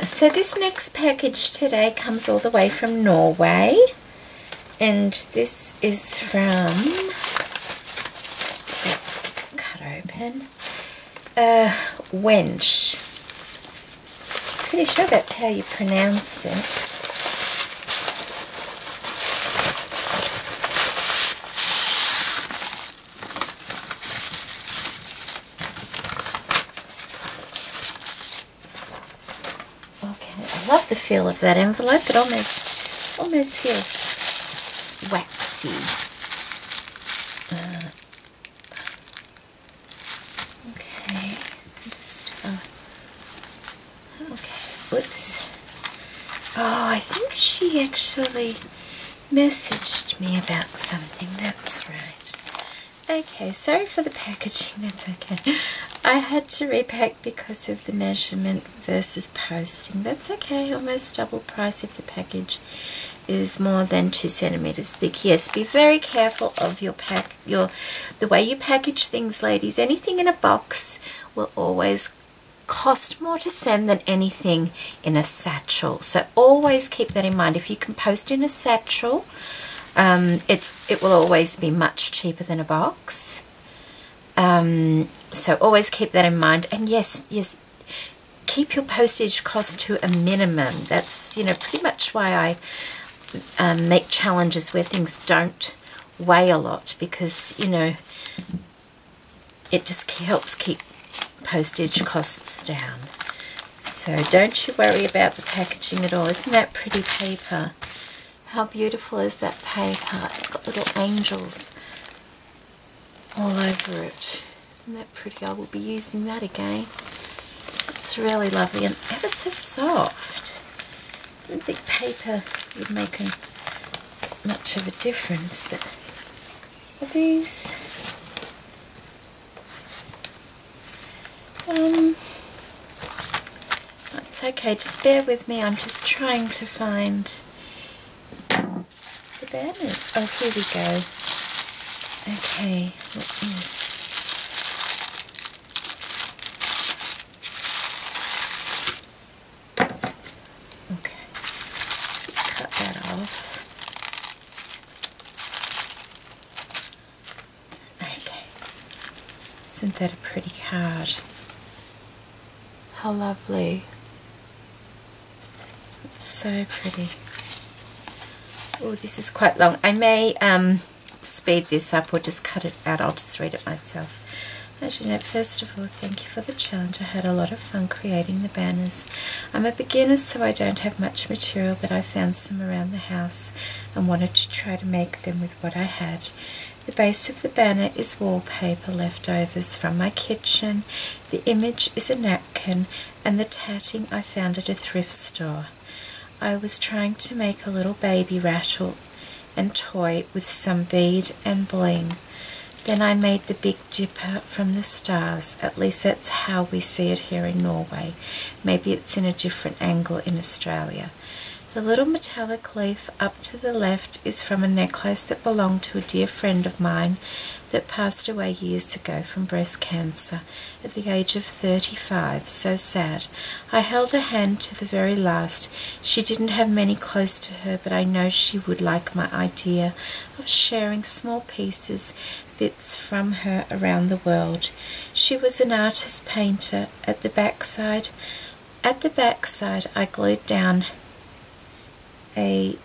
So this next package today comes all the way from Norway, and this is from, cut open, Wenche. Pretty sure that's how you pronounce it. I love the feel of that envelope. It almost feels waxy. Okay, okay, whoops. Oh, I think she actually messaged me about something. That's right. Okay, sorry for the packaging. That's okay. I had to repack because of the measurement versus posting. That's okay. Almost double price if the package is more than 2 centimeters thick. Yes, be very careful of the way you package things, ladies. Anything in a box will always cost more to send than anything in a satchel. So always keep that in mind. If you can post in a satchel, it will always be much cheaper than a box. So always keep that in mind. And yes, keep your postage cost to a minimum. That's, pretty much why I make challenges where things don't weigh a lot, because, it just helps keep postage costs down. So don't you worry about the packaging at all. Isn't that pretty paper? How beautiful is that paper? It's got little angels all over it. Isn't that pretty? I will be using that again. It's really lovely, and it's ever so soft. I didn't think paper would make much of a difference, but are these? It's okay, just bear with me. I'm just trying to find the banners. Oh, here we go. Okay, what is... Okay, let's just cut that off. Okay, isn't that a pretty card? How lovely. It's so pretty. Oh, this is quite long. I may speed this up or just cut it out. I'll just read it myself. As you know, first of all, thank you for the challenge. I had a lot of fun creating the banners. I'm a beginner, so I don't have much material, but I found some around the house and wanted to try to make them with what I had. The base of the banner is wallpaper leftovers from my kitchen. The image is a napkin, and the tatting I found at a thrift store. I was trying to make a little baby rattle and toy with some bead and bling. Then I made the Big Dipper from the stars. At least that's how we see it here in Norway. Maybe it's in a different angle in Australia. The little metallic leaf up to the left is from a necklace that belonged to a dear friend of mine that passed away years ago from breast cancer at the age of 35. So sad. I held her hand to the very last. She didn't have many close to her, but I know she would like my idea of sharing small pieces, bits from her around the world. She was an artist painter. At the backside, I glued down a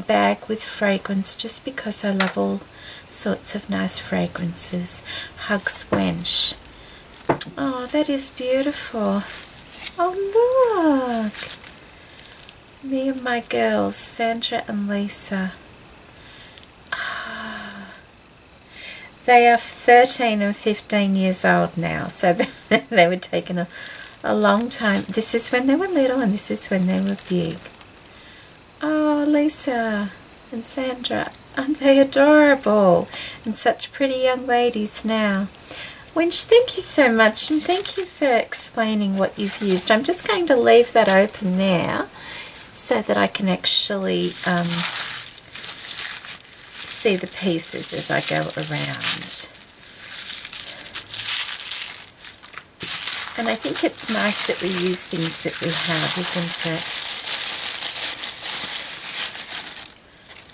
bag with fragrance just because I love all sorts of nice fragrances. Hugs, Wenche. Oh, that is beautiful. Oh, look. Me and my girls, Sandra and Lisa. They are 13 and 15 years old now, so they were taking a long time. This is when they were little and this is when they were big. Oh, Lisa and Sandra, aren't they adorable? And such pretty young ladies now. Wenche, thank you so much, and thank you for explaining what you've used. I'm just going to leave that open there so that I can actually see the pieces as I go around. And I think it's nice that we use things that we have, isn't it?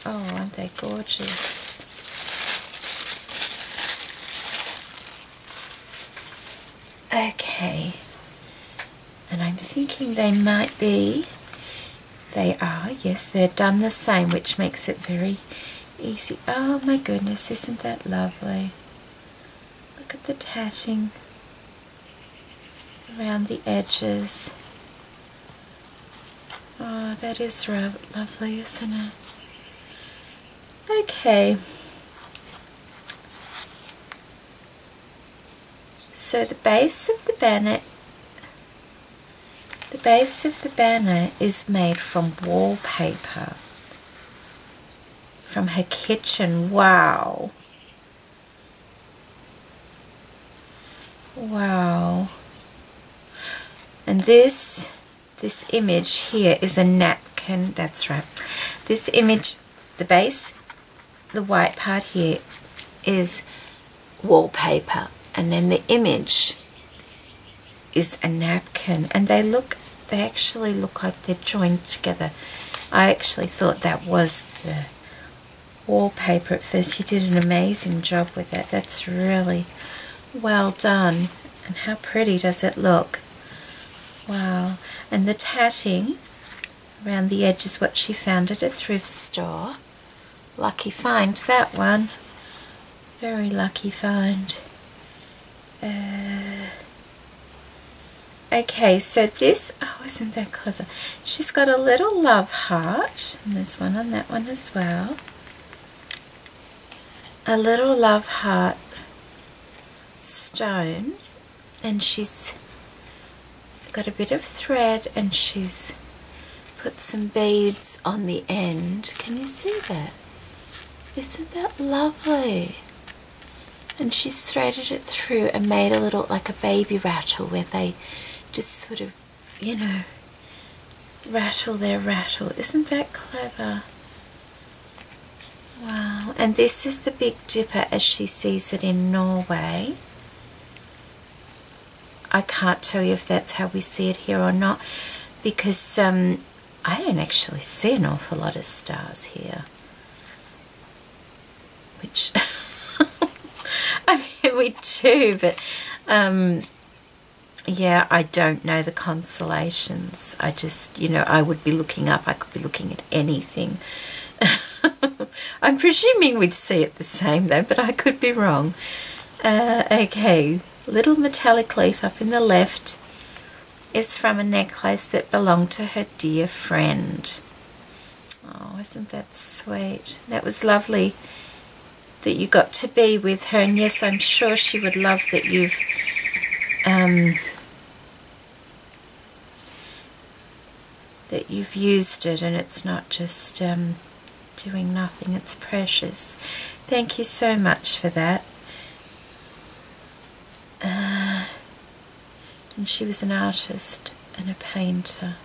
Oh, aren't they gorgeous? Okay. And I'm thinking they might be, they are, yes, they're done the same, which makes it very easy. Oh my goodness, isn't that lovely? Look at the tatting around the edges. Oh, that is lovely, isn't it? Okay. So the base of the banner is made from wallpaper from her kitchen. Wow. Wow. And this image here is a napkin. That's right. This image, the base, the white part here is wallpaper, and then the image is a napkin, and they actually look like they're joined together. I actually thought that was the wallpaper at first. You did an amazing job with that. That's really well done. And how pretty does it look? Wow. And the tatting around the edge is what she found at a thrift store. Lucky find, that one. Very lucky find. Okay, so this, oh, isn't that clever? She's got a little love heart, and there's one on that one as well. A little love heart stone, and she's got a bit of thread, and she's put some beads on the end. Can you see that? Isn't that lovely? And she's threaded it through and made a little, like a baby rattle, where they just sort of, you know, rattle their rattle. Isn't that clever? Wow. And this is the Big Dipper as she sees it in Norway. I can't tell you if that's how we see it here or not, because I don't actually see an awful lot of stars here. Which, I mean, we do, but yeah, I don't know the constellations. I just, you know, I would be looking up, I could be looking at anything. I'm presuming we'd see it the same though, but I could be wrong. Okay, little metallic leaf up in the left is from a necklace that belonged to her dear friend. Oh, isn't that sweet? That was lovely that you got to be with her, and yes, I'm sure she would love that you've used it, and it's not just doing nothing. It's precious. Thank you so much for that. And she was an artist and a painter.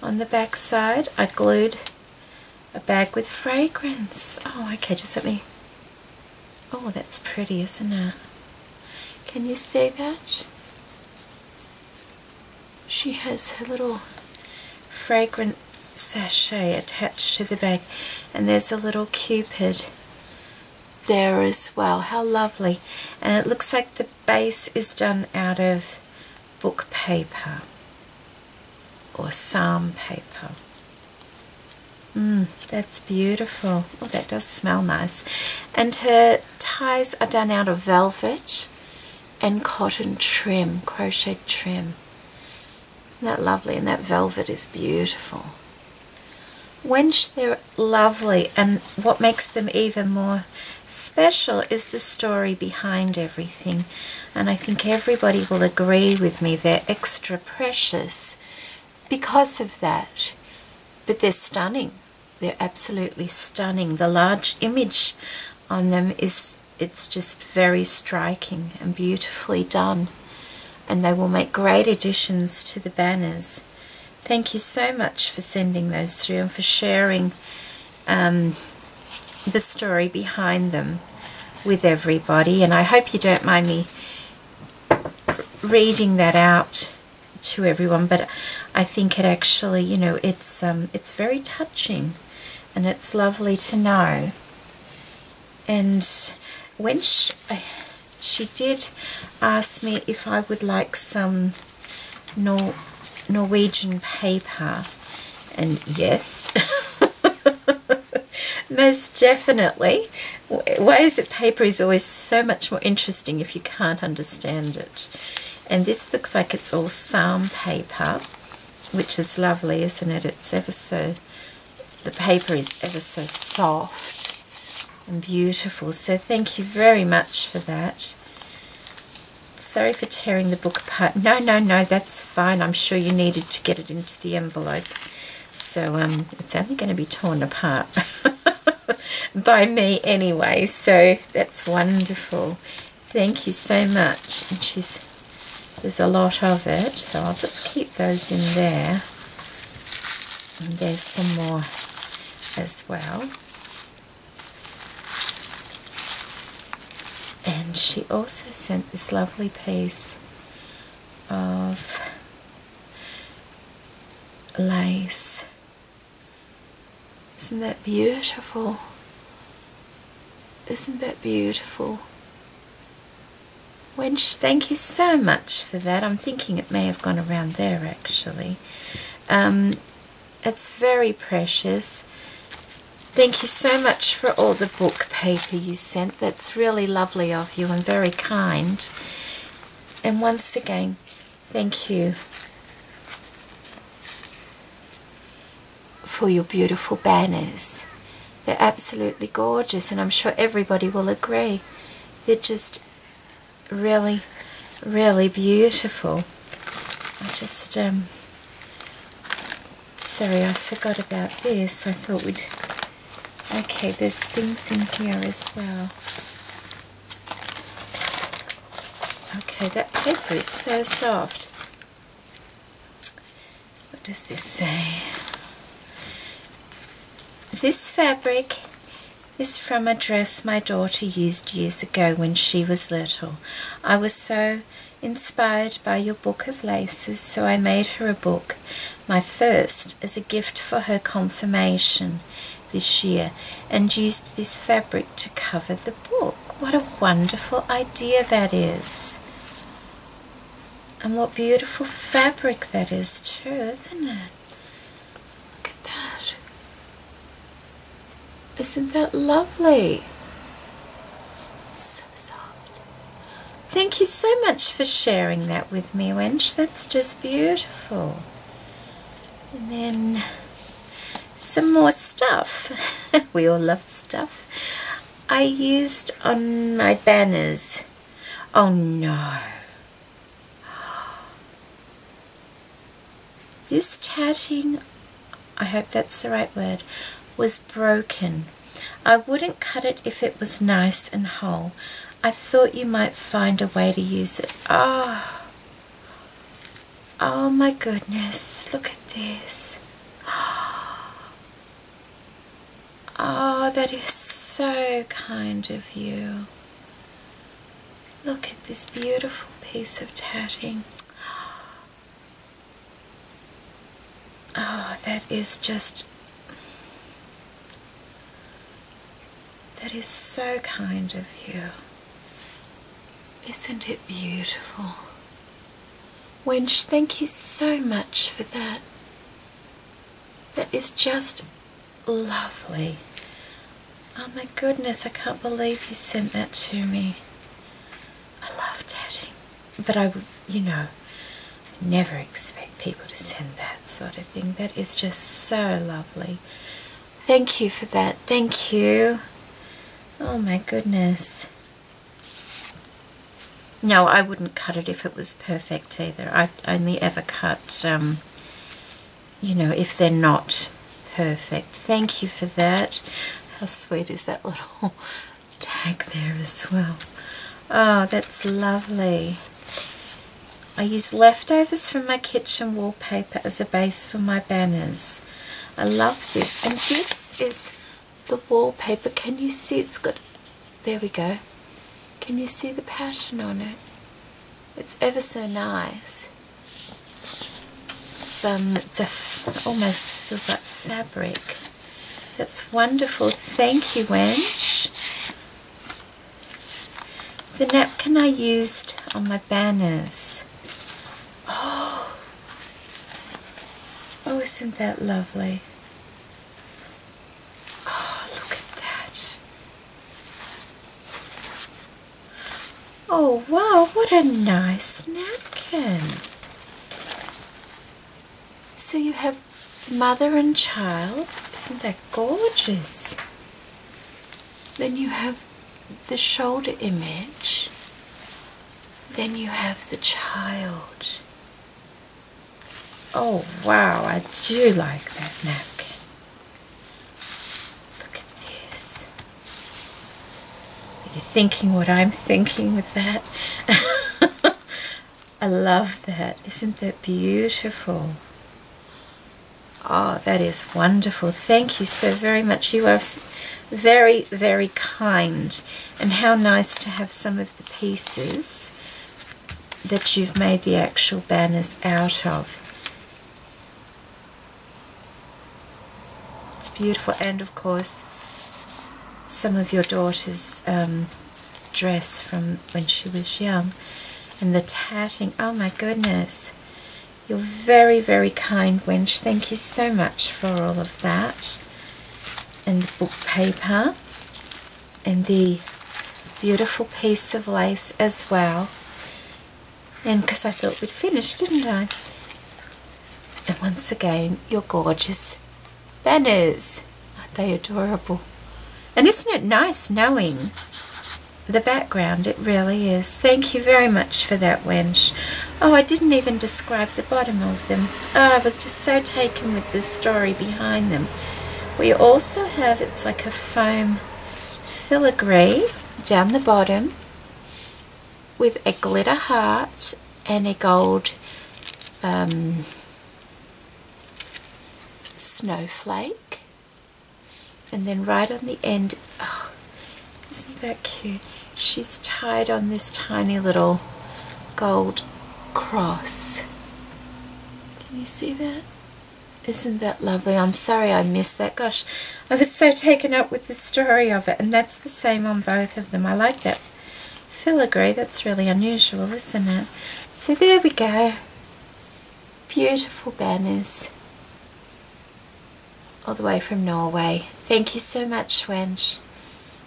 On the back side, I glued a bag with fragrance. Oh, okay, just let me... Oh, that's pretty, isn't it? Can you see that? She has her little fragrant sachet attached to the bag, and there's a little cupid there as well. How lovely. And it looks like the base is done out of book paper or psalm paper. That's beautiful. Oh, that does smell nice. And her ties are done out of velvet and cotton trim, crochet trim. Isn't that lovely? And that velvet is beautiful. Wenche, they're lovely, and what makes them even more special is the story behind everything. And I think everybody will agree with me, they're extra precious because of that. But they're stunning. They're absolutely stunning. The large image on them it's just very striking and beautifully done. And they will make great additions to the banners. Thank you so much for sending those through and for sharing the story behind them with everybody. And I hope you don't mind me reading that out to everyone, but I think it actually, you know, it's very touching, and it's lovely to know. And when she did ask me if I would like some Norwegian paper, and yes, most definitely. Why is it paper is always so much more interesting if you can't understand it. And this looks like it's all psalm paper, which is lovely, isn't it? It's ever so, the paper is ever so soft and beautiful. So thank you very much for that. Sorry for tearing the book apart. No, that's fine. I'm sure you needed to get it into the envelope. So it's only going to be torn apart by me anyway. So that's wonderful. Thank you so much. And there's a lot of it, so I'll just keep those in there. And there's some more as well. And she also sent this lovely piece of lace. Isn't that beautiful? Isn't that beautiful? Wenche, thank you so much for that. I'm thinking it may have gone around there actually. It's very precious. Thank you so much for all the book paper you sent. That's really lovely of you and very kind. And once again, thank you for your beautiful banners. They're absolutely gorgeous, and I'm sure everybody will agree. They're just really, really beautiful. I just, sorry, I forgot about this. I thought we'd, okay, there's things in here as well. Okay, that paper is so soft. What does this say? This fabric is from a dress my daughter used years ago when she was little. I was so inspired by your book of laces, so I made her a book, my first, as a gift for her confirmation this year, and used this fabric to cover the book. What a wonderful idea that is. And what beautiful fabric that is too, isn't it? Look at that. Isn't that lovely? It's so soft. Thank you so much for sharing that with me, Wenche. That's just beautiful. And then some more stuff. We all love stuff. I used on my banners. Oh no. This tatting, I hope that's the right word, was broken. I wouldn't cut it if it was nice and whole. I thought you might find a way to use it. Oh my goodness, look at this. Oh, that is so kind of you. Look at this beautiful piece of tatting. Oh, that is just, that is so kind of you. Isn't it beautiful? Wenche, thank you so much for that. That is just lovely. Oh my goodness, I can't believe you sent that to me. I love tatting, but I would, you know, never expect people to send that sort of thing. That is just so lovely. Thank you for that. Thank you. Oh my goodness. No, I wouldn't cut it if it was perfect either. I only ever cut, you know, if they're not perfect. Thank you for that. How sweet is that little tag there as well. Oh, that's lovely. I use leftovers from my kitchen wallpaper as a base for my banners. I love this. And this is the wallpaper. Can you see it's got, there we go. Can you see the pattern on it? It's ever so nice. It almost feels like fabric. That's wonderful. Thank you, Wenche. The napkin I used on my banners. Oh, isn't that lovely? Oh, look at that. Oh, wow, what a nice napkin. So you have the mother and child. Isn't that gorgeous? Then you have the shoulder image. Then you have the child. Oh wow, I do like that napkin. Look at this. Are you thinking what I'm thinking with that? I love that. Isn't that beautiful? Oh, that is wonderful. Thank you so very much. You are very, very kind. And how nice to have some of the pieces that you've made the actual banners out of. It's beautiful. And of course, some of your daughter's dress from when she was young. And the tatting. Oh my goodness. You're very, very kind, Wenche. Thank you so much for all of that. And the book paper. And the beautiful piece of lace as well. And because I thought we'd finished, didn't I? And once again, your gorgeous banners. Aren't they adorable? And isn't it nice knowing the background? It really is. Thank you very much for that, Wenche. Oh, I didn't even describe the bottom of them. Oh, I was just so taken with the story behind them. We also have, it's like a foam filigree down the bottom with a glitter heart and a gold snowflake. And then right on the end, oh, isn't that cute? She's tied on this tiny little gold cross. Can you see that? Isn't that lovely? I'm sorry I missed that. Gosh, I was so taken up with the story of it. And that's the same on both of them. I like that filigree. That's really unusual, isn't it? So there we go. Beautiful banners. All the way from Norway. Thank you so much, Wenche.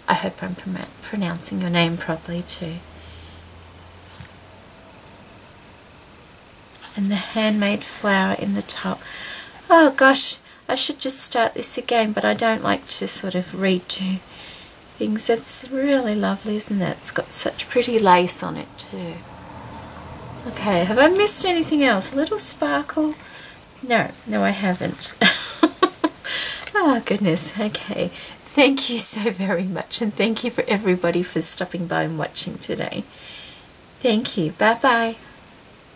I hope I'm pronouncing your name properly too. And the handmade flower in the top. Oh gosh, I should just start this again, but I don't like to sort of redo things. It's really lovely, isn't it? It's got such pretty lace on it too. Okay, have I missed anything else? A little sparkle? No, I haven't. Oh goodness, okay. Thank you so very much, and thank you for everybody for stopping by and watching today. Thank you. Bye-bye.